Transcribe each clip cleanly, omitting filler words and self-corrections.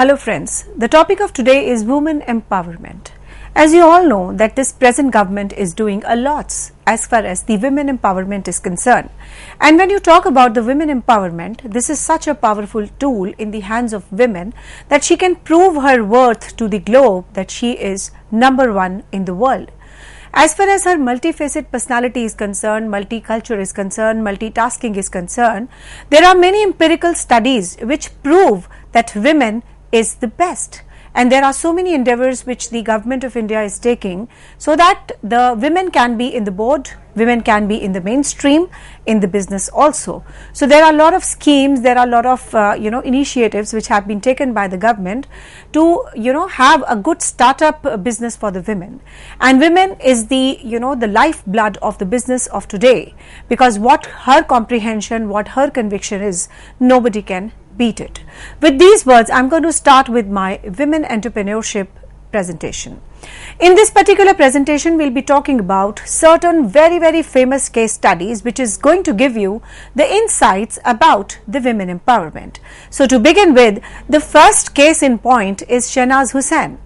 Hello friends, the topic of today is women empowerment. As you all know that this present government is doing a lot as far as the women empowerment is concerned. And when you talk about the women empowerment, this is such a powerful tool in the hands of women that she can prove her worth to the globe that she is number one in the world. As far as her multifaceted personality is concerned, multicultural is concerned, multitasking is concerned, there are many empirical studies which prove that women is the best, and there are so many endeavors which the government of India is taking so that the women can be in the board, women can be in the mainstream in the business also. So there are a lot of schemes, there are a lot of initiatives which have been taken by the government to have a good startup business for the women, and women is the the lifeblood of the business of today, because what her comprehension, what her conviction is, nobody can beat it. With these words, I'm going to start with my women entrepreneurship presentation. In this particular presentation, we'll be talking about certain very famous case studies which is going to give you the insights about the women empowerment. So to begin with, the first case in point is Shehnaz Hussain.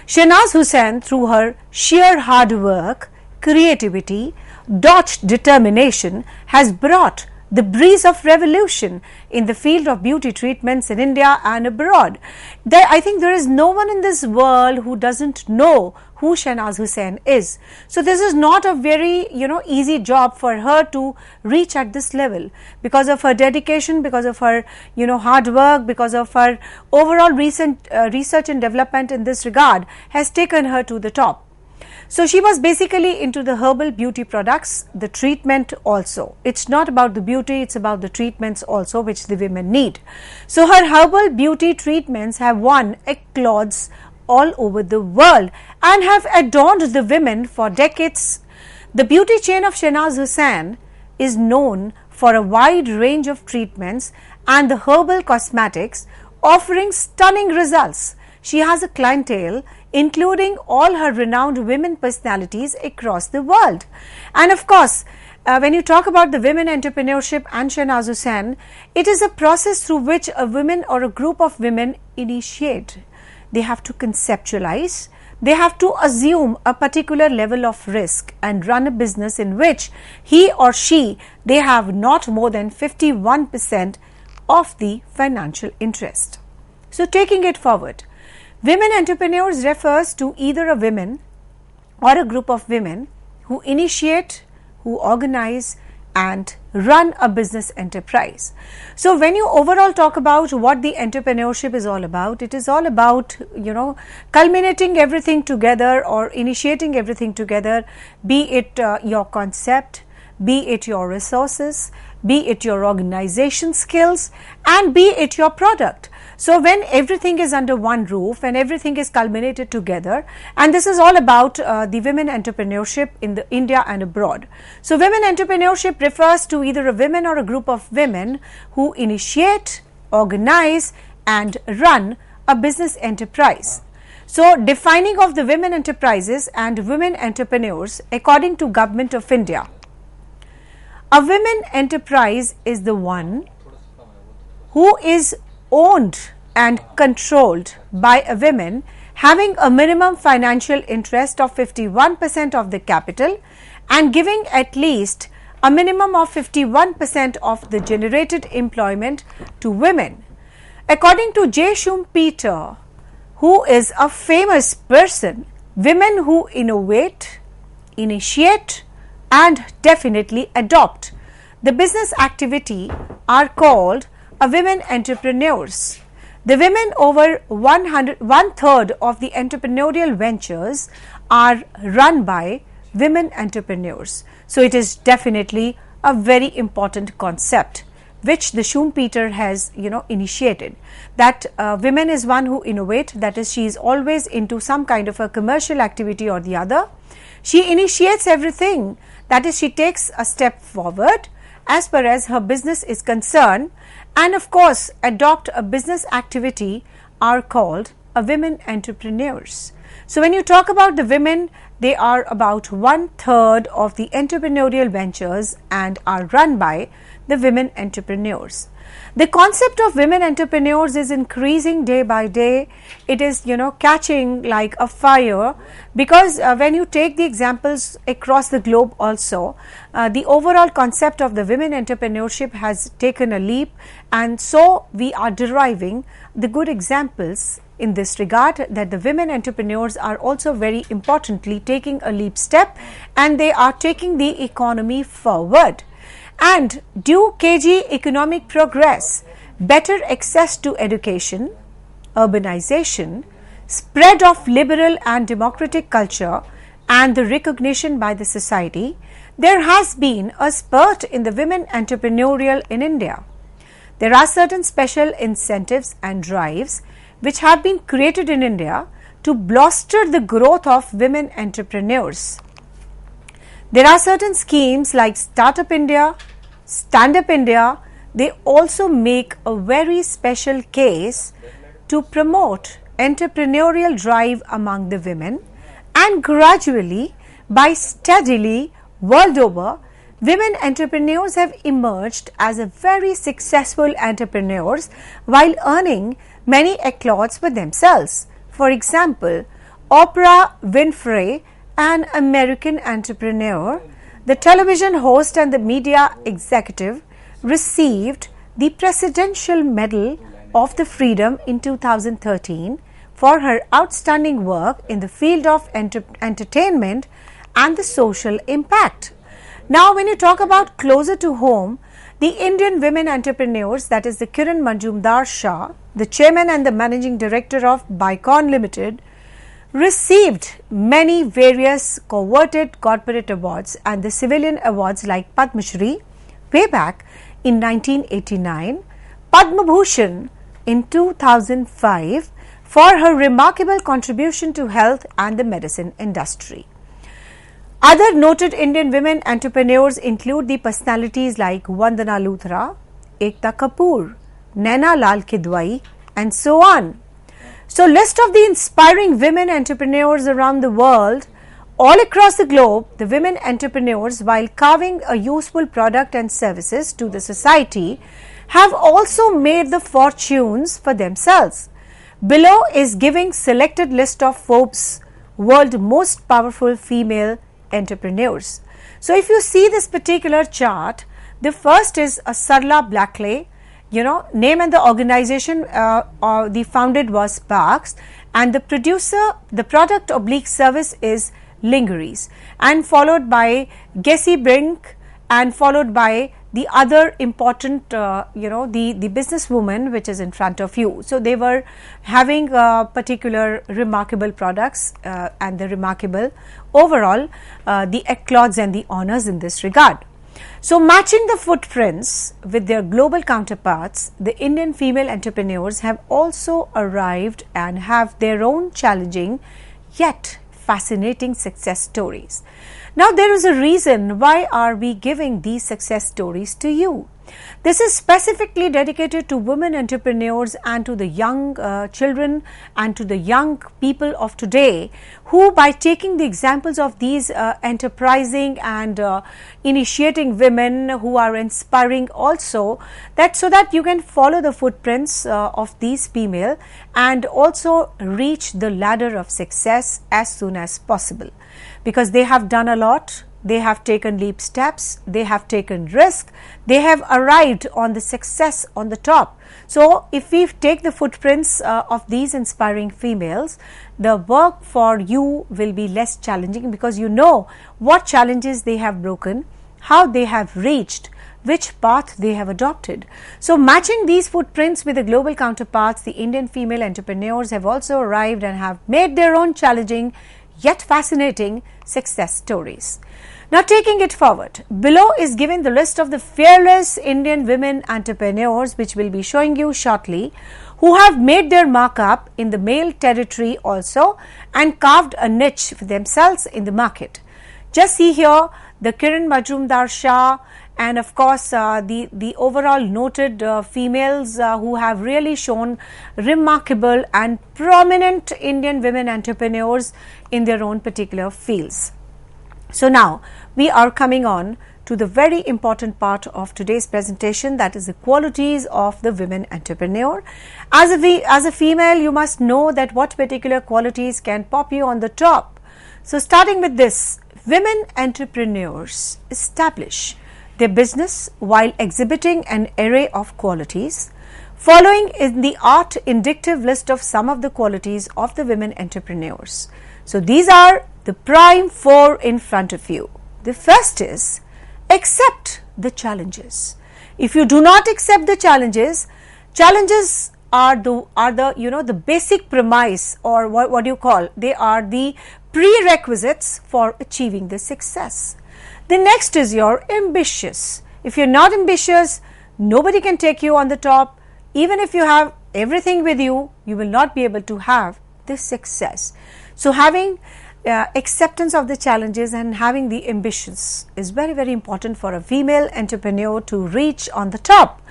Shehnaz Hussain, through her sheer hard work, creativity, dogged determination, has brought the breeze of revolution in the field of beauty treatments in India and abroad. I think there is no one in this world who doesn't know who Shehnaz Hussain is. So this is not a very easy job for her to reach at this level, because of her dedication, because of her hard work, because of her overall recent research and development in this regard has taken her to the top. So she was basically into the herbal beauty products, the treatment also. It's not about the beauty, it's about the treatments also which the women need. So her herbal beauty treatments have won accolades all over the world and have adorned the women for decades. The beauty chain of Shehnaz Hussain is known for a wide range of treatments and the herbal cosmetics, offering stunning results. She has a clientele including all her renowned women personalities across the world. And of course, when you talk about the women entrepreneurship and Shehnaz Hussain, it is a process through which a woman or a group of women initiate. They have to conceptualize, they have to assume a particular level of risk and run a business in which he or she, they have not more than 51% of the financial interest. So taking it forward, women entrepreneurs refers to either a woman or a group of women who initiate, who organize and run a business enterprise. So when you overall talk about what the entrepreneurship is all about, it is all about culminating everything together or initiating everything together, be it your concept, be it your resources, be it your organization skills, and be it your product. So when everything is under one roof and everything is culminated together, and this is all about the women entrepreneurship in the India and abroad. So women entrepreneurship refers to either a woman or a group of women who initiate, organize and run a business enterprise. So defining of the women enterprises and women entrepreneurs according to Government of India. A women enterprise is the one who is owned and controlled by a woman having a minimum financial interest of 51% of the capital and giving at least a minimum of 51% of the generated employment to women. According to J. Schumpeter, who is a famous person, women who innovate, initiate and definitely adopt the business activity are called a women entrepreneurs. The women, over one third of the entrepreneurial ventures are run by women entrepreneurs. So it is definitely a very important concept which the Schumpeter has initiated, that women is one who innovate, that is she is always into some kind of a commercial activity or the other. She initiates everything, that is she takes a step forward as far as her business is concerned, and of course adopt a business activity are called a women entrepreneurs. So when you talk about the women, they are about one third of the entrepreneurial ventures and are run by the women entrepreneurs. The concept of women entrepreneurs is increasing day by day. It is, catching like a fire, because when you take the examples across the globe also, the overall concept of the women entrepreneurship has taken a leap, and so we are deriving the good examples in this regard, that the women entrepreneurs are also very importantly taking a leap step, and they are taking the economy forward. And due KG economic progress, better access to education, urbanization, spread of liberal and democratic culture, and the recognition by the society, there has been a spurt in the women entrepreneurial in India. There are certain special incentives and drives which have been created in India to bolster the growth of women entrepreneurs. There are certain schemes like Startup India, Stand Up India. They also make a very special case to promote entrepreneurial drive among the women, and gradually, by steadily, world over, women entrepreneurs have emerged as a very successful entrepreneurs while earning many accolades for themselves. For example, Oprah Winfrey, an American entrepreneur, the television host and the media executive, received the Presidential Medal of the Freedom in 2013 for her outstanding work in the field of entertainment and the social impact. Now, when you talk about closer to home, the Indian women entrepreneurs, that is the Kiran Majumdar Shah, the chairman and the managing director of Bicon Limited, received many various coveted corporate awards and the civilian awards like Padma Shri way back in 1989, Padma Bhushan in 2005 for her remarkable contribution to health and the medicine industry. Other noted Indian women entrepreneurs include the personalities like Vandana Luthra, Ekta Kapoor, Naina Lal Kidwai, and so on. So, list of the inspiring women entrepreneurs around the world, all across the globe, the women entrepreneurs, while carving a useful product and services to the society, have also made the fortunes for themselves. Below is giving selected list of Forbes world most powerful female entrepreneurs. So, if you see this particular chart, the first is a Sarla Blackley. Name and the organization the founded was Sparks, and the producer, the product / service is Lingeries, and followed by Gessie Brink, and followed by the other important, the businesswoman which is in front of you. So, they were having particular remarkable products and the remarkable overall the accolades and the honors in this regard. So, matching the footprints with their global counterparts, the Indian female entrepreneurs have also arrived and have their own challenging yet fascinating success stories. Now, there is a reason why are we giving these success stories to you. This is specifically dedicated to women entrepreneurs and to the young children and to the young people of today, who by taking the examples of these enterprising and initiating women who are inspiring also, that so that you can follow the footprints of these female and also reach the ladder of success as soon as possible, because they have done a lot. They have taken leap steps, they have taken risk, they have arrived on the success on the top. So, if we take the footprints of these inspiring females, the work for you will be less challenging, because you know what challenges they have broken, how they have reached, which path they have adopted. So, matching these footprints with the global counterparts, the Indian female entrepreneurs have also arrived and have made their own challenging yet fascinating success stories. Now, taking it forward, below is given the list of the fearless Indian women entrepreneurs, which will be showing you shortly, who have made their mark up in the male territory also and carved a niche for themselves in the market. Just see here the Kiran Majumdar Shah, and of course the overall noted females who have really shown remarkable and prominent Indian women entrepreneurs in their own particular fields. So, now we are coming on to the very important part of today's presentation, that is the qualities of the women entrepreneur. As a female, you must know that what particular qualities can pop you on the top. So starting with this, women entrepreneurs establish their business while exhibiting an array of qualities. Following is the art indicative list of some of the qualities of the women entrepreneurs. So these are the prime 4 in front of you. The first is accept the challenges. If you do not accept the challenges are the basic premise, or what do you call? They are the prerequisites for achieving the success. The next is you're ambitious. If you're not ambitious, nobody can take you on the top. Even if you have everything with you, you will not be able to have this success. So having acceptance of the challenges and having the ambitions is very, very important for a female entrepreneur to reach on the top.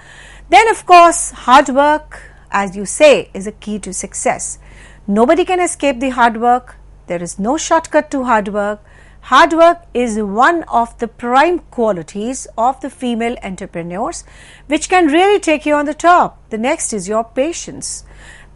Then of course, hard work, as you say, is a key to success. Nobody can escape the hard work. There is no shortcut to hard work. Hard work is one of the prime qualities of the female entrepreneurs which can really take you on the top. The next is your patience.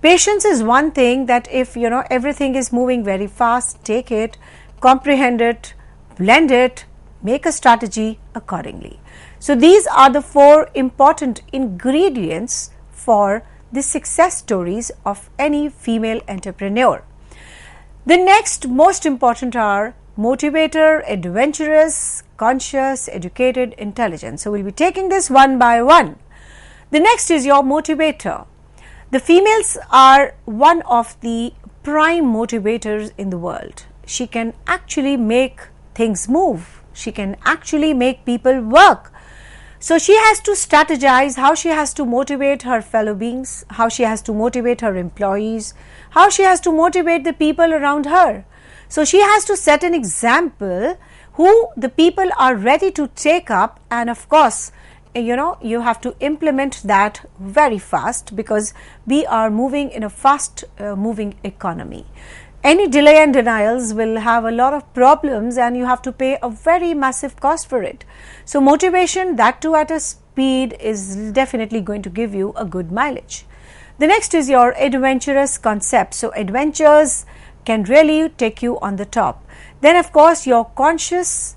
Patience is one thing that if everything is moving very fast, take it, comprehend it, blend it, make a strategy accordingly. So these are the 4 important ingredients for the success stories of any female entrepreneur. The next most important are motivator, adventurous, conscious, educated, intelligent. So we'll be taking this one by one. The next is your motivator. The females are one of the prime motivators in the world. She can actually make things move. She can actually make people work. So she has to strategize how she has to motivate her fellow beings, how she has to motivate her employees, how she has to motivate the people around her. So she has to set an example who the people are ready to take up, and of course, you have to implement that very fast because we are moving in a fast moving economy. Any delay and denials will have a lot of problems and you have to pay a very massive cost for it. So motivation, that too at a speed, is definitely going to give you a good mileage. The next is your adventurous concept. So adventures can really take you on the top. Then of course your consciousness,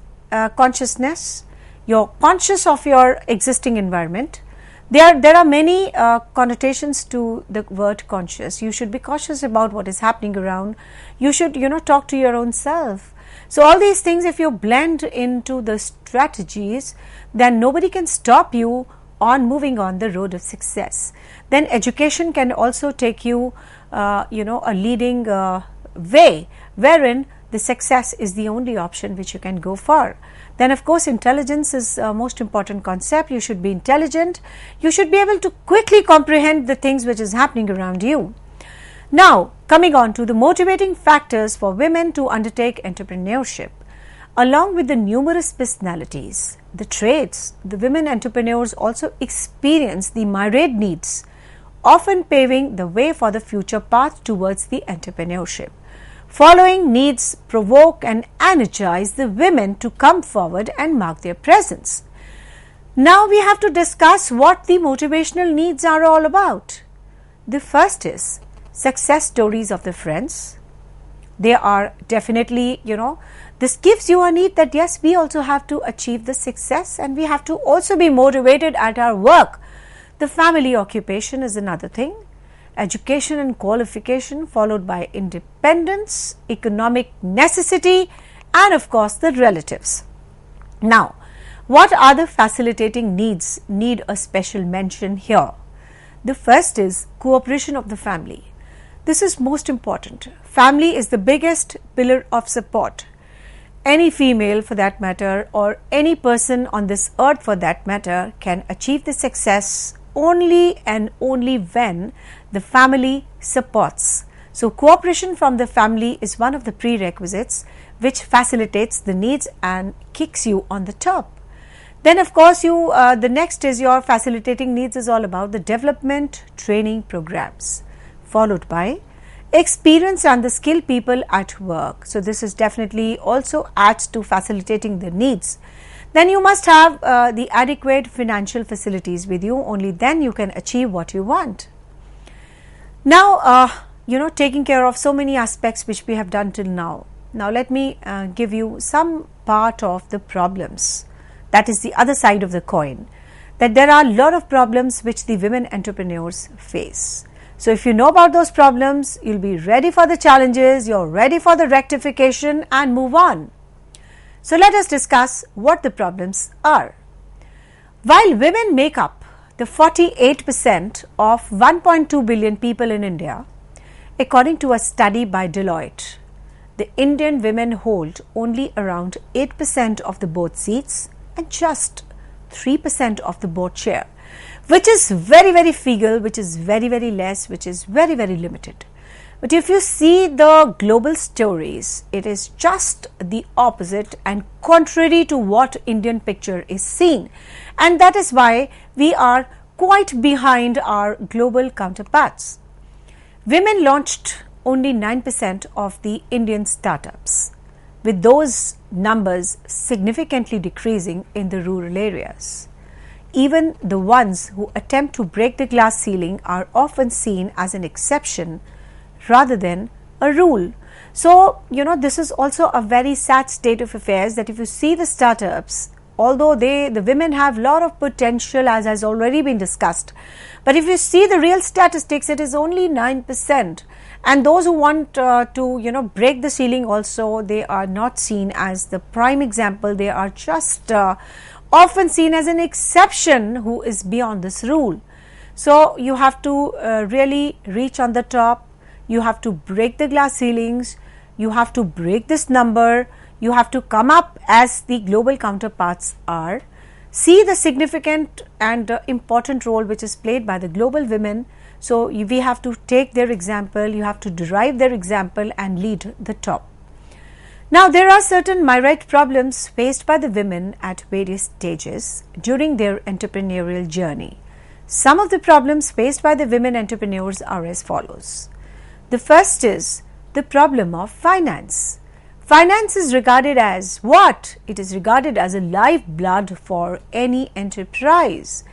you're conscious of your existing environment. There are many connotations to the word conscious. You should be cautious about what is happening around. You should talk to your own self. So all these things, if you blend into the strategies, then nobody can stop you on moving on the road of success. Then education can also take you a leading way wherein the success is the only option which you can go for. Then of course intelligence is a most important concept. You should be intelligent. You should be able to quickly comprehend the things which is happening around you. Now coming on to the motivating factors for women to undertake entrepreneurship. Along with the numerous personalities, the traits, the women entrepreneurs also experience the myriad needs, often paving the way for the future path towards the entrepreneurship. Following needs provoke and energize the women to come forward and mark their presence. Now we have to discuss what the motivational needs are all about. The first is success stories of the friends. They are definitely, this gives you a need that yes, we also have to achieve the success and we have to also be motivated at our work. The family occupation is another thing. Education and qualification, followed by independence, economic necessity, and of course the relatives. Now, what are the facilitating needs need a special mention here? The first is cooperation of the family. This is most important. Family is the biggest pillar of support. Any female for that matter, or any person on this earth for that matter, can achieve the success only and only when the family supports. So cooperation from the family is one of the prerequisites which facilitates the needs and kicks you on the top. Then of course the next is your facilitating needs is all about the development training programs, followed by experienced and the skilled people at work. So this is definitely also adds to facilitating the needs. Then you must have the adequate financial facilities with you. Only then you can achieve what you want. Now, taking care of so many aspects which we have done till now. Now let me give you some part of the problems. That is the other side of the coin. That there are a lot of problems which the women entrepreneurs face. So if you know about those problems, you'll be ready for the challenges, you're ready for the rectification and move on. So let us discuss what the problems are. While women make up the 48% of 1.2 billion people in India, according to a study by Deloitte, the Indian women hold only around 8% of the board seats and just 3% of the board share, which is very, very feeble, which is very, very less, which is very, very limited. But if you see the global stories, it is just the opposite and contrary to what Indian picture is seen. And that is why we are quite behind our global counterparts. Women launched only 9% of the Indian startups, with those numbers significantly decreasing in the rural areas. Even the ones who attempt to break the glass ceiling are often seen as an exception rather than a rule. So, this is also a very sad state of affairs, that if you see the startups, although the women have a lot of potential, as has already been discussed, but if you see the real statistics, it is only 9%. And those who want to break the ceiling also, they are not seen as the prime example. They are just often seen as an exception who is beyond this rule. So you have to really reach on the top. You have to break the glass ceilings. You have to break this number. You have to come up as the global counterparts are. See the significant and important role which is played by the global women. So we have to take their example, you have to derive their example and lead the top. Now there are certain myriad problems faced by the women at various stages during their entrepreneurial journey. Some of the problems faced by the women entrepreneurs are as follows. The first is the problem of finance. Finance is regarded as what? It is regarded as a lifeblood for any enterprise,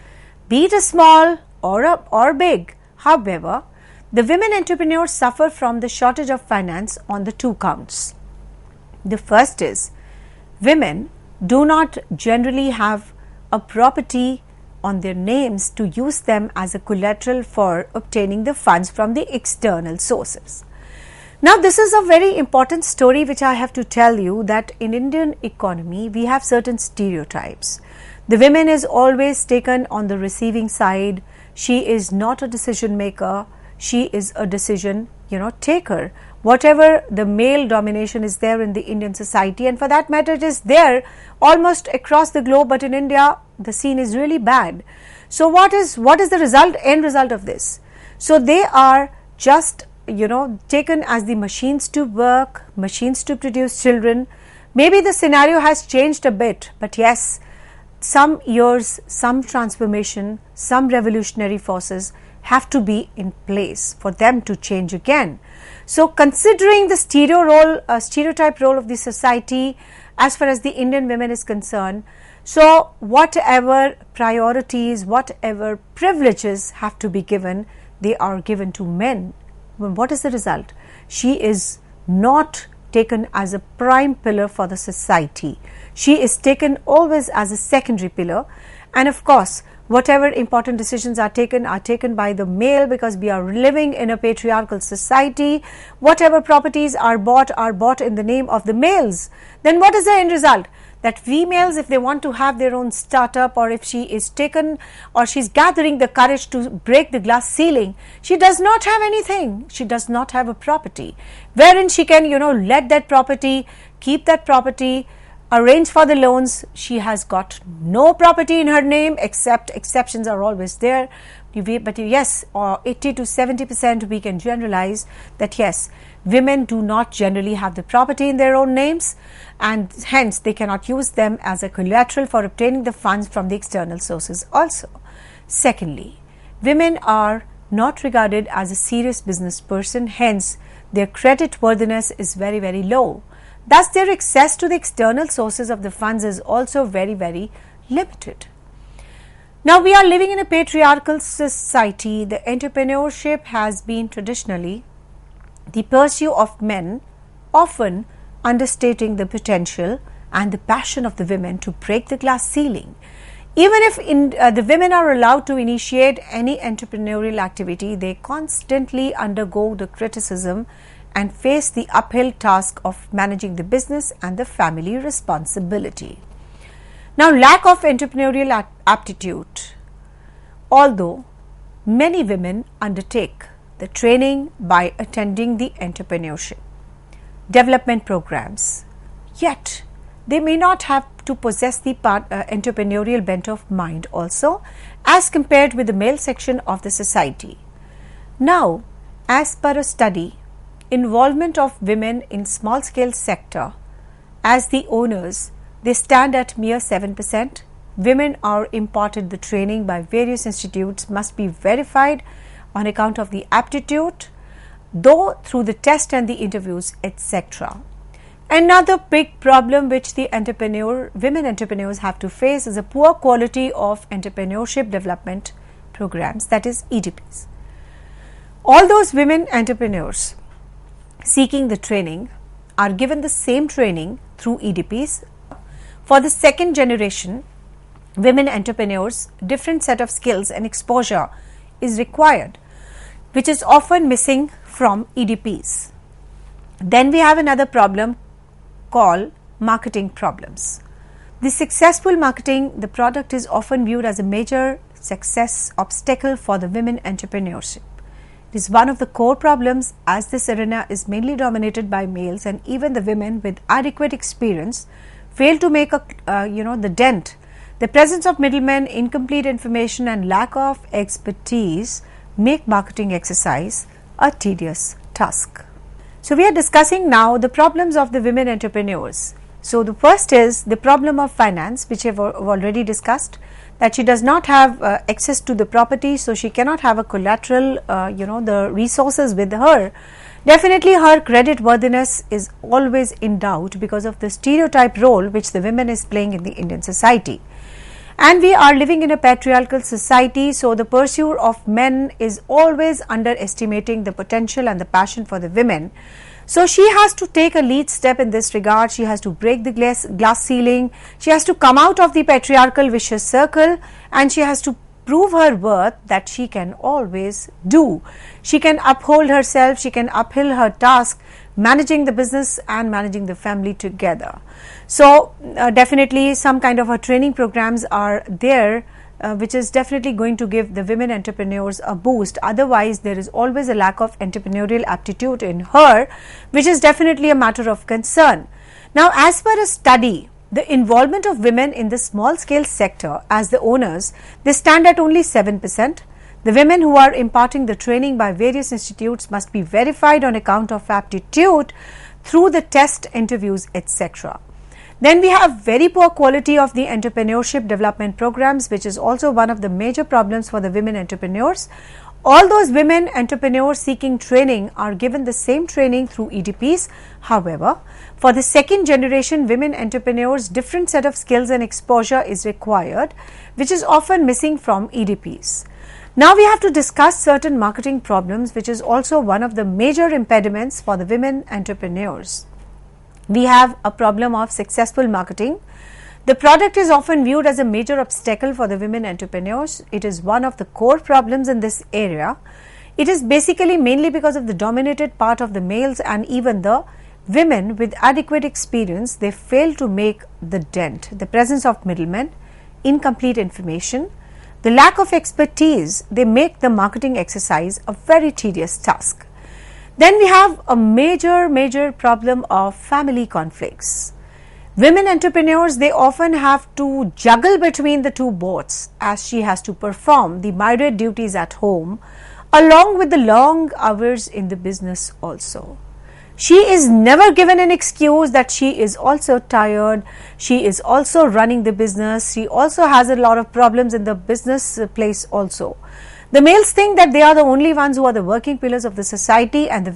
be it a small or big. However, the women entrepreneurs suffer from the shortage of finance on the two counts. The first is women do not generally have a property on their names to use them as a collateral for obtaining the funds from the external sources. Now, this is a very important story which I have to tell you, that in Indian economy we have certain stereotypes. The women is always taken on the receiving side. She is not a decision maker. She is a decision, taker. Whatever the male domination is there in the Indian society, and for that matter it is there almost across the globe, but in India the scene is really bad. So what is the end result of this? So they are just taken as the machines to work, machines to produce children. Maybe the scenario has changed a bit, but yes, some years, some transformation, some revolutionary forces have to be in place for them to change again. So considering the stereotype role of the society as far as the Indian women is concerned, so whatever priorities, whatever privileges have to be given, they are given to men. What is the result? She is not taken as a prime pillar for the society. She is taken always as a secondary pillar, and of course whatever important decisions are taken by the male, because we are living in a patriarchal society. Whatever properties are bought in the name of the males. Then what is the end result? That females, if they want to have their own startup, or if she is taken or she's gathering the courage to break the glass ceiling, she does not have anything. She does not have a property wherein she can let that property, keep that property, arrange for the loans. She has got no property in her name, except exceptions are always there. But yes, 80 to 70% we can generalize that yes, women do not generally have the property in their own names, and hence they cannot use them as a collateral for obtaining the funds from the external sources also. Secondly, women are not regarded as a serious business person, hence their credit worthiness is very, very low. Thus, their access to the external sources of the funds is also very, very limited. Now, we are living in a patriarchal society. The entrepreneurship has been traditionally the pursuit of men, often understating the potential and the passion of the women to break the glass ceiling. Even if the women are allowed to initiate any entrepreneurial activity, they constantly undergo the criticism and face the uphill task of managing the business and the family responsibility. Now, lack of entrepreneurial aptitude. Although many women undertake the training by attending the entrepreneurship development programs, yet they may not have to possess the entrepreneurial bent of mind also as compared with the male section of the society. Now, as per a study, involvement of women in small scale sector as the owners, they stand at mere 7%. Women are imparted the training by various institutes must be verified on account of the aptitude, though through the test and the interviews, etc. Another big problem which the women entrepreneurs have to face is a poor quality of entrepreneurship development programs, that is EDPs. All those women entrepreneurs seeking the training are given the same training through EDPs. For the second generation women entrepreneurs, different set of skills and exposure is required, which is often missing from EDPs. Then we have another problem called marketing problems. The successful marketing, the product is often viewed as a major success obstacle for the women entrepreneurship. It is one of the core problems as this arena is mainly dominated by males, and even the women with adequate experience fail to make the dent. The presence of middlemen, incomplete information and lack of expertise make marketing exercise a tedious task. So, we are discussing now the problems of the women entrepreneurs. So, the first is the problem of finance, which I have already discussed, that she does not have access to the property, so she cannot have a collateral, the resources with her. Definitely her credit worthiness is always in doubt because of the stereotype role which the women is playing in the Indian society. And we are living in a patriarchal society, so the pursuit of men is always underestimating the potential and the passion for the women. So she has to take a lead step in this regard. She has to break the glass ceiling. She has to come out of the patriarchal vicious circle, and she has to prove her worth that she can always do. She can uphold herself, she can uphill her task, managing the business and managing the family together. So, definitely some kind of training programs are there which is definitely going to give the women entrepreneurs a boost. Otherwise, there is always a lack of entrepreneurial aptitude in her, which is definitely a matter of concern. Now, as per a study, the involvement of women in the small scale sector as the owners, they stand at only 7%. The women who are imparting the training by various institutes must be verified on account of aptitude through the test, interviews, etc. Then we have very poor quality of the entrepreneurship development programs, which is also one of the major problems for the women entrepreneurs. All those women entrepreneurs seeking training are given the same training through EDPs. However, for the second generation women entrepreneurs, different set of skills and exposure is required, which is often missing from EDPs. Now we have to discuss certain marketing problems, which is also one of the major impediments for the women entrepreneurs. We have a problem of successful marketing. The product is often viewed as a major obstacle for the women entrepreneurs. It is one of the core problems in this area. It is basically mainly because of the dominated part of the males, and even the women with adequate experience, they fail to make the dent. The presence of middlemen, incomplete information, the lack of expertise, they make the marketing exercise a very tedious task. Then we have a major problem of family conflicts. Women entrepreneurs, they often have to juggle between the two boats, as she has to perform the myriad duties at home along with the long hours in the business also. She is never given an excuse that she is also tired, she is also running the business, she also has a lot of problems in the business place also. The males think that they are the only ones who are the working pillars of the society, and the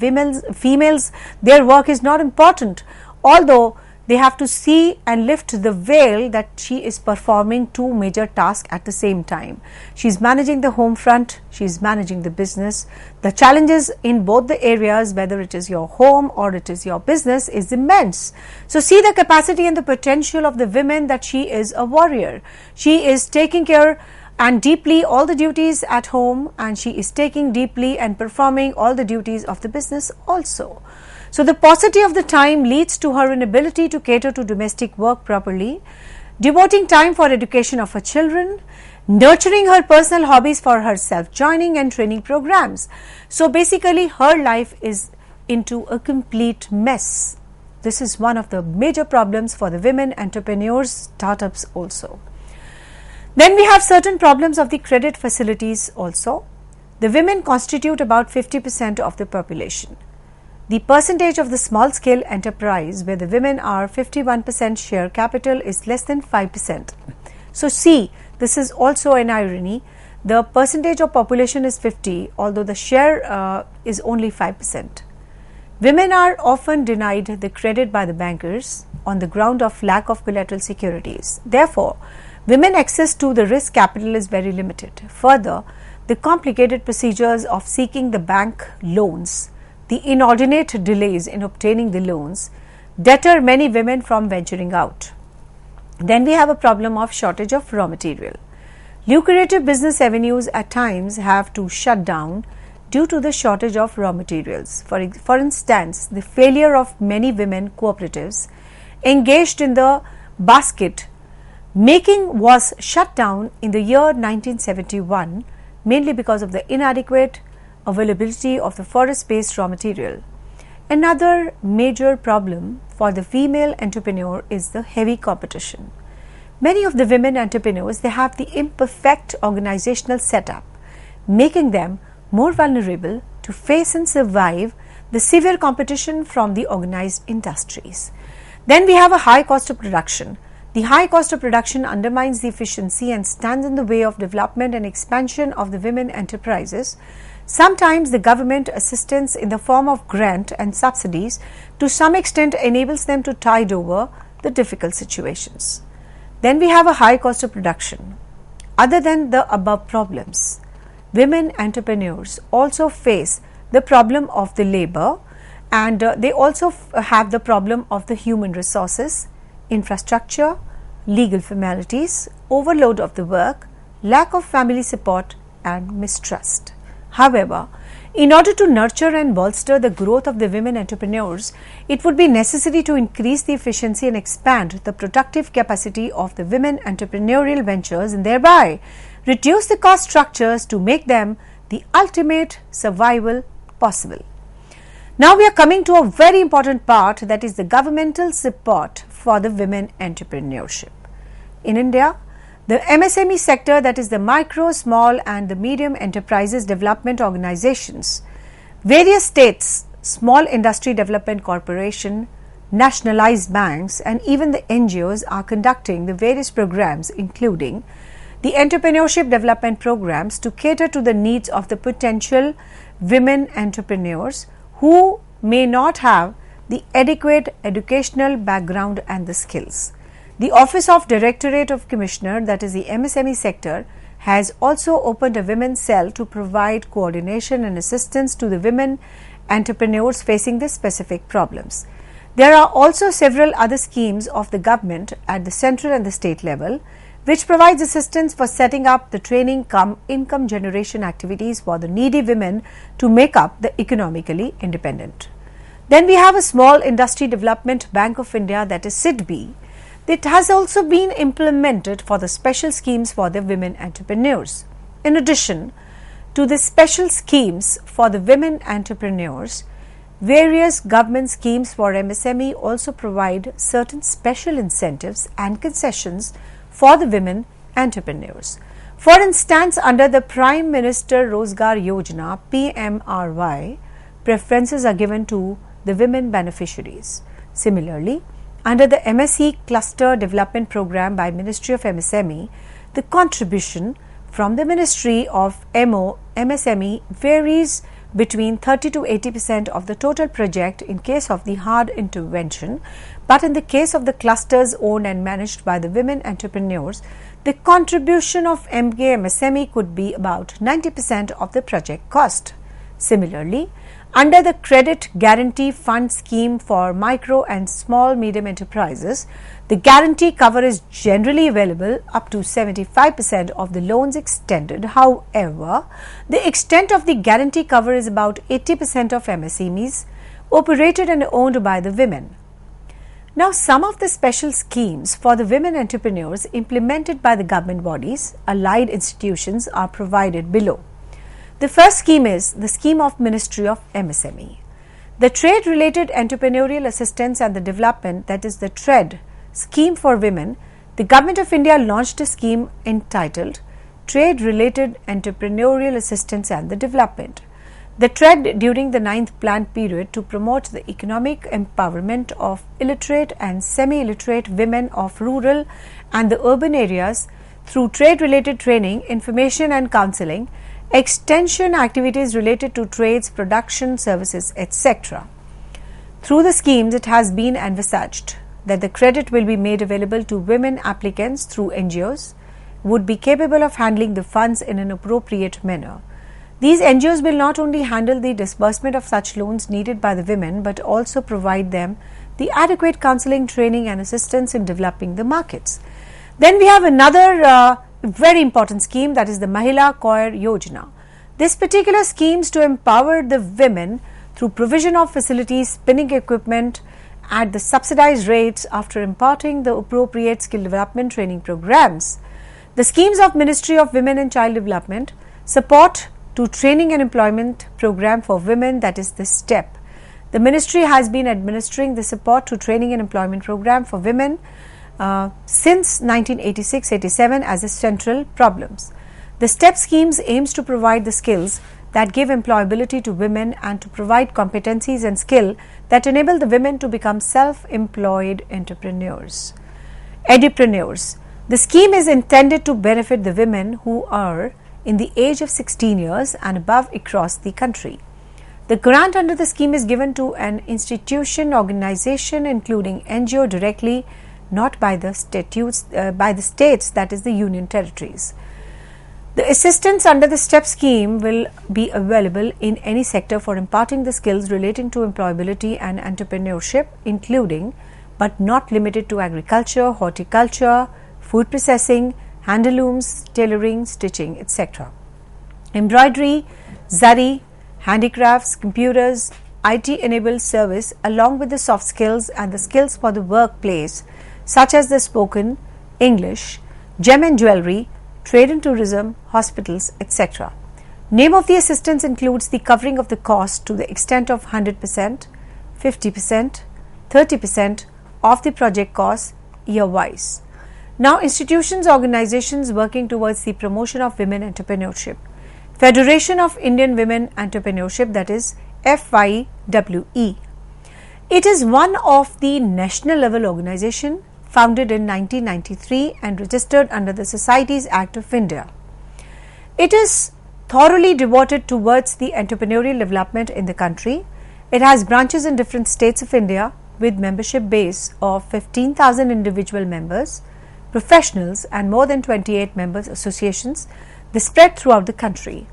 females, their work is not important, although they have to see and lift the veil that she is performing two major tasks at the same time. She is managing the home front, she is managing the business. The challenges in both the areas, whether it is your home or it is your business, is immense. So see the capacity and the potential of the women, that she is a warrior. She is taking care and deeply all the duties at home, and she is taking deeply and performing all the duties of the business also. So the paucity of the time leads to her inability to cater to domestic work properly, devoting time for education of her children, nurturing her personal hobbies for herself, joining and training programs. So basically her life is into a complete mess. This is one of the major problems for the women entrepreneurs, startups also. Then we have certain problems of the credit facilities also. The women constitute about 50% of the population. The percentage of the small scale enterprise where the women are 51% share capital is less than 5%. So see, this is also an irony. The percentage of population is 50, although the share is only 5%. Women are often denied the credit by the bankers on the ground of lack of collateral securities. Therefore, women access to the risk capital is very limited. Further, the complicated procedures of seeking the bank loans, the inordinate delays in obtaining the loans, deter many women from venturing out. Then we have a problem of shortage of raw material. Lucrative business avenues at times have to shut down due to the shortage of raw materials. For instance, the failure of many women cooperatives engaged in the basket making was shut down in the year 1971, mainly because of the inadequate availability of the forest-based raw material. Another major problem for the female entrepreneur is the heavy competition. Many of the women entrepreneurs, they have the imperfect organizational setup, making them more vulnerable to face and survive the severe competition from the organized industries. Then we have a high cost of production. The high cost of production undermines the efficiency and stands in the way of development and expansion of the women enterprises. Sometimes the government assistance in the form of grant and subsidies to some extent enables them to tide over the difficult situations. Then we have a high cost of production. Other than the above problems, women entrepreneurs also face the problem of the labor, and they also have the problem of the human resources, infrastructure, legal formalities, overload of the work, lack of family support and mistrust. However, in order to nurture and bolster the growth of the women entrepreneurs, it would be necessary to increase the efficiency and expand the productive capacity of the women entrepreneurial ventures, and thereby reduce the cost structures to make them the ultimate survival possible. Now we are coming to a very important part, that is the governmental support for the women entrepreneurship. In India, the MSME sector, that is the micro, small and the medium enterprises development organizations, various states, small industry development corporation, nationalized banks and even the NGOs are conducting the various programs, including the entrepreneurship development programs, to cater to the needs of the potential women entrepreneurs who may not have the adequate educational background and the skills. The Office of Directorate of Commissioner, that is the MSME sector, has also opened a women's cell to provide coordination and assistance to the women entrepreneurs facing the specific problems. There are also several other schemes of the government at the central and the state level, which provides assistance for setting up the training income generation activities for the needy women to make up the economically independent. Then we have a Small Industry Development Bank of India, that is SIDB. It has also been implemented for the special schemes for the women entrepreneurs. In addition to the special schemes for the women entrepreneurs, various government schemes for MSME also provide certain special incentives and concessions for the women entrepreneurs. For instance, under the Prime Minister Rozgar Yojana (PMRY), preferences are given to the women beneficiaries. Similarly, under the MSE Cluster Development Program by Ministry of MSME, the contribution from the Ministry of MO MSME varies between 30 to 80% of the total project in case of the hard intervention, but in the case of the clusters owned and managed by the women entrepreneurs, the contribution of MSME could be about 90% of the project cost. Similarly, under the Credit Guarantee Fund scheme for micro and small medium enterprises, the guarantee cover is generally available up to 75% of the loans extended. However, the extent of the guarantee cover is about 80% of MSMEs operated and owned by the women. Now, some of the special schemes for the women entrepreneurs implemented by the government bodies, allied institutions, are provided below. The first scheme is the scheme of Ministry of MSME. The Trade-Related Entrepreneurial Assistance and the Development, that is the TRED scheme for women, the Government of India launched a scheme entitled Trade-Related Entrepreneurial Assistance and the Development. The TRED during the 9th planned period to promote the economic empowerment of illiterate and semi-illiterate women of rural and the urban areas through trade-related training, information and counseling, extension activities related to trades, production, services, etc. Through the schemes, it has been envisaged that the credit will be made available to women applicants through NGOs would be capable of handling the funds in an appropriate manner. These NGOs will not only handle the disbursement of such loans needed by the women, but also provide them the adequate counseling, training and assistance in developing the markets. Then we have another very important scheme, that is the Mahila Koir Yojana. This particular scheme is to empower the women through provision of facilities, spinning equipment at the subsidized rates after imparting the appropriate skill development training programs. The schemes of Ministry of Women and Child Development support to training and employment program for women, that is the STEP. The ministry has been administering the support to training and employment program for women since 1986-87 as a central problems. The STEP schemes aims to provide the skills that give employability to women and to provide competencies and skill that enable the women to become self-employed entrepreneurs. Edupreneurs. The scheme is intended to benefit the women who are in the age of 16 years and above across the country. The grant under the scheme is given to an institution, organization including NGO directly, not by the states, that is the union territories. The assistance under the STEP scheme will be available in any sector for imparting the skills relating to employability and entrepreneurship, including but not limited to agriculture, horticulture, food processing, handlooms, tailoring, stitching, etc. Embroidery, zari, handicrafts, computers, IT-enabled service along with the soft skills and the skills for the workplace such as the spoken English, gem and jewelry, trade and tourism, hospitals, etc. Name of the assistance includes the covering of the cost to the extent of 100%, 50%, 30% of the project cost year-wise. Now, institutions, organizations working towards the promotion of women entrepreneurship. Federation of Indian Women Entrepreneurship, that is FYWE. It is one of the national level organization founded in 1993 and registered under the Societies Act of India. It is thoroughly devoted towards the entrepreneurial development in the country. It has branches in different states of India with membership base of 15,000 individual members, professionals and more than 28 members associations. They spread throughout the country.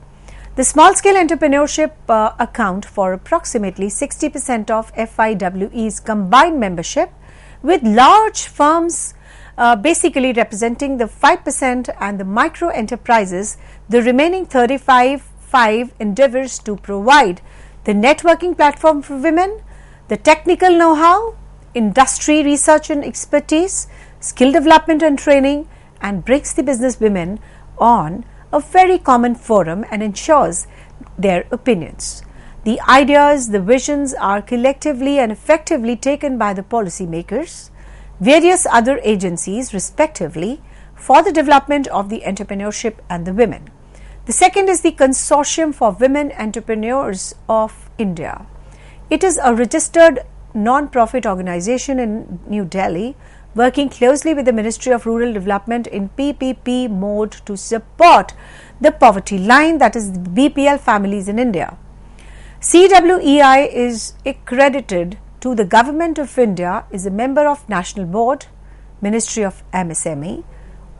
The small scale entrepreneurship account for approximately 60% of FIWE's combined membership, with large firms basically representing the 5% and the micro enterprises the remaining 35 endeavors to provide the networking platform for women, the technical know-how, industry research and expertise, skill development and training, and brings the business women on a very common forum and ensures their opinions. The ideas, the visions are collectively and effectively taken by the policymakers, various other agencies respectively for the development of the entrepreneurship and the women. The second is the Consortium for Women Entrepreneurs of India. It is a registered non-profit organization in New Delhi working closely with the Ministry of Rural Development in PPP mode to support the poverty line, that is BPL families in India. CWEI is accredited to the Government of India, is a member of National Board, Ministry of MSME,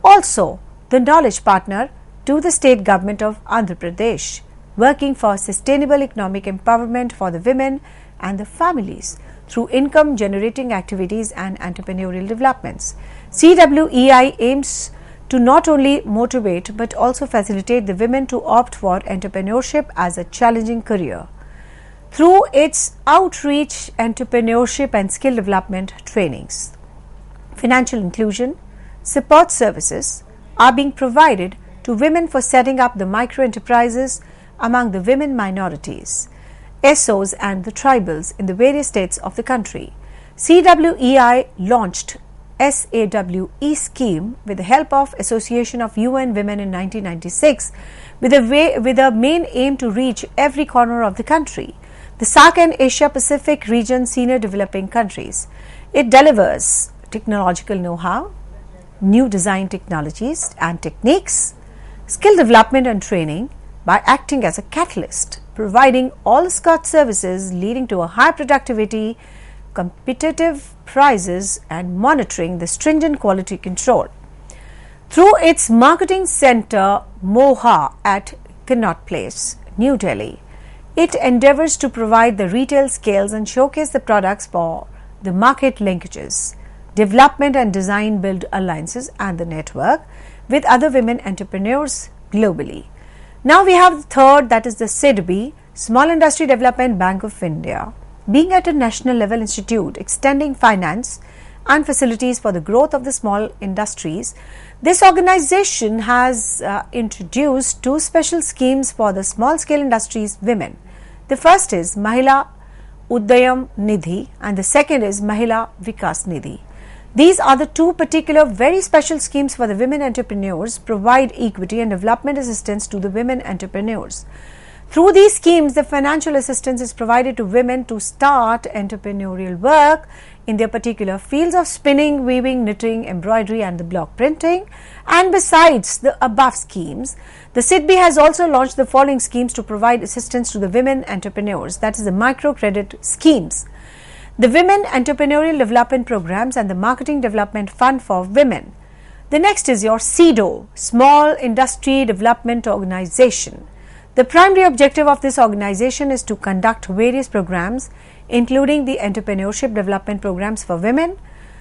also the knowledge partner to the state government of Andhra Pradesh, working for sustainable economic empowerment for the women and the families through income generating activities and entrepreneurial developments. CWEI aims to not only motivate but also facilitate the women to opt for entrepreneurship as a challenging career. Through its outreach, entrepreneurship and skill development trainings, financial inclusion, support services are being provided to women for setting up the micro enterprises among the women minorities, SOs and the tribals in the various states of the country. CWEI launched SAWE scheme with the help of Association of UN Women in 1996 with a main aim to reach every corner of the country, the SAARC and Asia Pacific region senior developing countries. It delivers technological know-how, new design technologies and techniques, skill development and training by acting as a catalyst, providing all-escort services leading to a high productivity, competitive prices and monitoring the stringent quality control. Through its marketing center Moha at Connaught Place, New Delhi, it endeavors to provide the retail scales and showcase the products for the market linkages, development and design build alliances and the network with other women entrepreneurs globally. Now we have the third, that is the SIDBI, Small Industry Development Bank of India, being at a national level institute extending finance and facilities for the growth of the small industries. This organization has introduced two special schemes for the small scale industries women. The first is Mahila Uddayam Nidhi and the second is Mahila Vikas Nidhi. These are the two particular very special schemes for the women entrepreneurs, provide equity and development assistance to the women entrepreneurs. Through these schemes, the financial assistance is provided to women to start entrepreneurial work in their particular fields of spinning, weaving, knitting, embroidery and the block printing. And besides the above schemes, the SIDBI has also launched the following schemes to provide assistance to the women entrepreneurs, that is the microcredit schemes, the Women Entrepreneurial Development Programs and the Marketing Development Fund for Women. The next is your SIDO, Small Industry Development Organization. The primary objective of this organization is to conduct various programs, including the entrepreneurship development programs for women,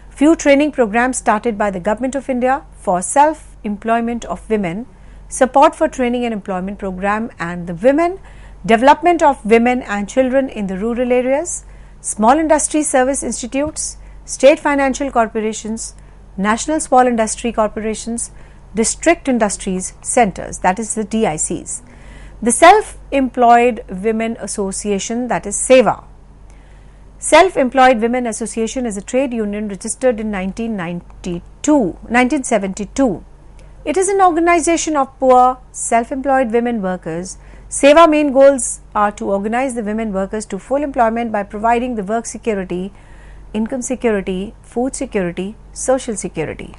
few training programs started by the Government of India for self-employment of women, support for training and employment program and the women, development of women and children in the rural areas, small industry service institutes, state financial corporations, national small industry corporations, district industries centers, that is the DICs. The Self-Employed Women Association, that is SEWA. Self-Employed Women Association is a trade union registered in 1972. It is an organization of poor, self-employed women workers. SEWA main goals are to organize the women workers to full employment by providing the work security, income security, food security, social security.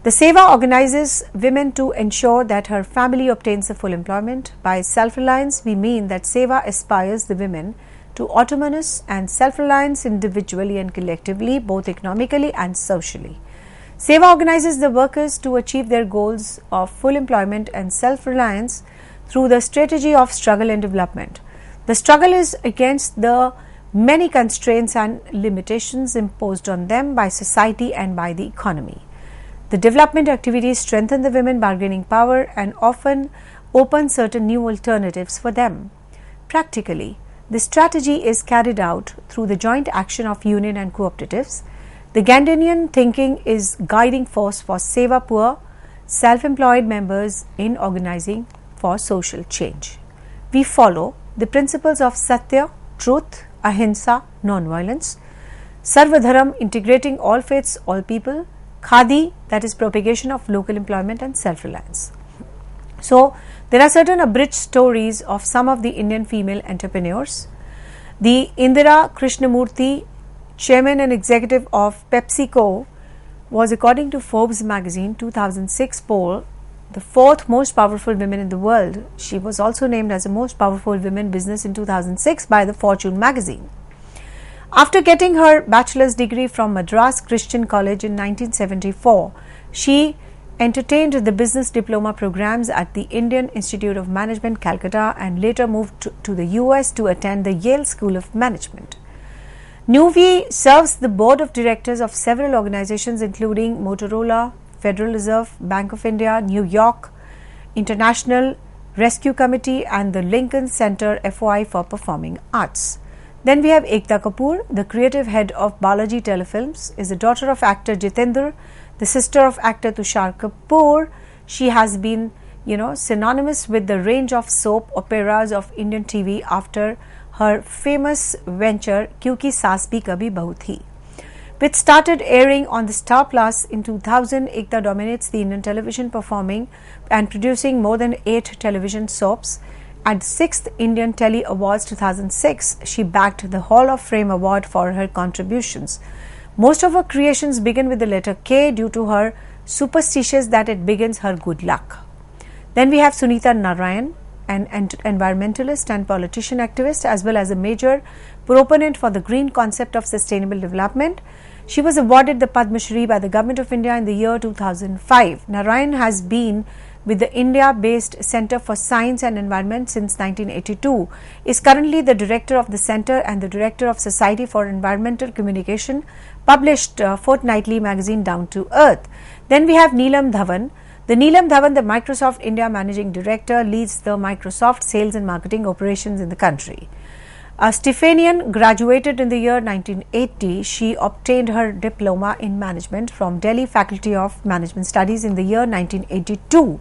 The SEWA organizes women to ensure that her family obtains the full employment. By self-reliance, we mean that SEWA aspires the women to autonomous and self-reliance individually and collectively, both economically and socially. SEWA organizes the workers to achieve their goals of full employment and self-reliance through the strategy of struggle and development. The struggle is against the many constraints and limitations imposed on them by society and by the economy. The development activities strengthen the women bargaining power and often open certain new alternatives for them. Practically, the strategy is carried out through the joint action of union and cooperatives. The Gandhian thinking is guiding force for SEWA poor, self-employed members in organizing for social change. We follow the principles of Satya, truth, Ahimsa, non-violence, Sarvadharam, integrating all faiths, all people, Khadi, that is propagation of local employment and self-reliance. So, there are certain abridged stories of some of the Indian female entrepreneurs. The Indira Krishnamurthy, chairman and executive of PepsiCo, was, according to Forbes magazine 2006 poll, the fourth most powerful women in the world. She was also named as the most powerful women business in 2006 by the Fortune magazine. After getting her bachelor's degree from Madras Christian College in 1974, she entertained the business diploma programs at the Indian Institute of Management, Calcutta, and later moved to the US to attend the Yale School of Management. Nuvi serves the board of directors of several organizations including Motorola, Federal Reserve, Bank of India, New York, International Rescue Committee, and the Lincoln Center FOI for Performing Arts. Then we have Ekta Kapoor, the creative head of Balaji Telefilms, is the daughter of actor Jitendra, the sister of actor Tushar Kapoor. She has been, synonymous with the range of soap operas of Indian TV after her famous venture Kyunki Saas Bhi Kabhi Bahu Thi, which started airing on the Star Plus in 2000. Ekta dominates the Indian television, performing and producing more than 8 television soaps. At the 6th Indian Telly Awards 2006, she bagged the Hall of Fame award for her contributions. Most of her creations begin with the letter K due to her superstitious that it begins her good luck. Then we have Sunita Narayan, an environmentalist and politician activist, as well as a major proponent for the green concept of sustainable development. She was awarded the Padma Shri by the Government of India in the year 2005. Narayan has been with the India-based Centre for Science and Environment since 1982, is currently the director of the centre and the director of Society for Environmental Communication, published fortnightly magazine Down to Earth. Then we have Neelam Dhawan. The Microsoft India Managing Director, leads the Microsoft sales and marketing operations in the country. A Stephanian, graduated in the year 1980. She obtained her diploma in management from Delhi Faculty of Management Studies in the year 1982.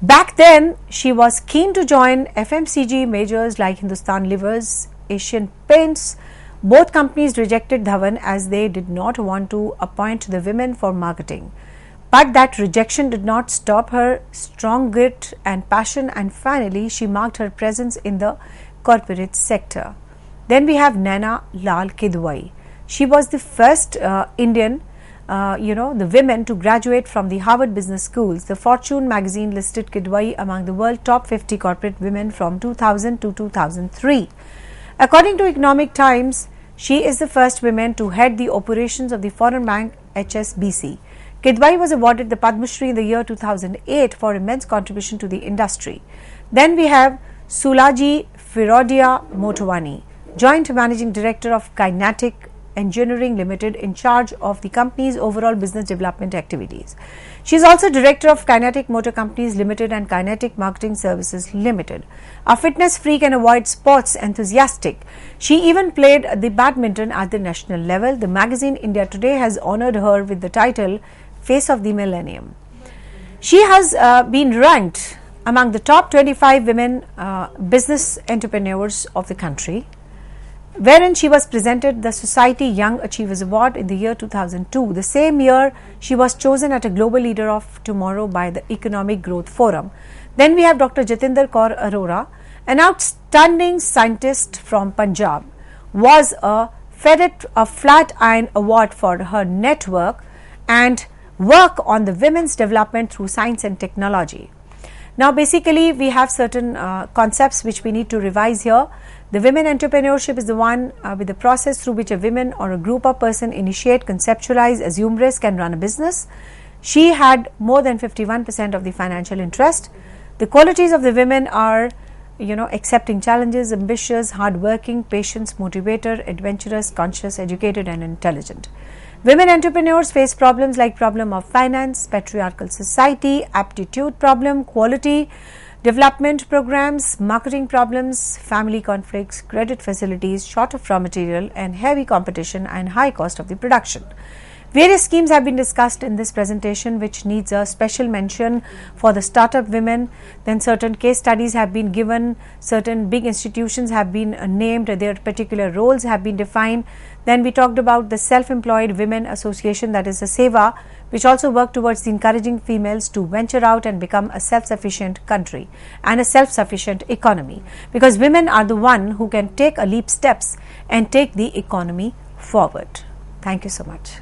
Back then, she was keen to join FMCG majors like Hindustan Livers, Asian Paints. Both companies rejected Dhawan as they did not want to appoint the women for marketing. But that rejection did not stop her strong grit and passion, and finally she marked her presence in the corporate sector. Then we have Naina Lal Kidwai. She was the first Indian, the women to graduate from the Harvard Business Schools. The Fortune magazine listed Kidwai among the world top 50 corporate women from 2000 to 2003. According to Economic Times, she is the first woman to head the operations of the foreign bank HSBC. Kidwai was awarded the Padma Shri in the year 2008 for immense contribution to the industry. Then we have Sulaji Firodia Motwani, Joint Managing Director of Kinetic Engineering Limited, in charge of the company's overall business development activities. She is also Director of Kinetic Motor Companies Limited and Kinetic Marketing Services Limited. A fitness freak and a wide sports enthusiastic, she even played the badminton at the national level. The magazine India Today has honoured her with the title Face of the Millennium. She has been ranked among the top 25 women business entrepreneurs of the country, wherein she was presented the Society Young Achievers Award in the year 2002. The same year, she was chosen as a Global Leader of Tomorrow by the Economic Growth Forum. Then we have Dr. Jatinder Kaur Arora, an outstanding scientist from Punjab, was a Flatiron Award for her network and work on the women's development through science and technology. Now, basically, we have certain concepts which we need to revise here. The women entrepreneurship is the one with the process through which a woman or a group of person initiate, conceptualize, assume risk and run a business. She had more than 51% of the financial interest. The qualities of the women are, accepting challenges, ambitious, hardworking, patient, motivator, adventurous, conscious, educated and intelligent. Women entrepreneurs face problems like problem of finance, patriarchal society, aptitude problem, quality development programs, marketing problems, family conflicts, credit facilities, short of raw material and heavy competition and high cost of the production. Various schemes have been discussed in this presentation which needs a special mention for the startup women. Then certain case studies have been given, certain big institutions have been named, their particular roles have been defined. Then we talked about the Self-Employed Women Association, that is the SEVA, which also worked towards encouraging females to venture out and become a self-sufficient country and a self-sufficient economy, because women are the one who can take a leap steps and take the economy forward. Thank you so much.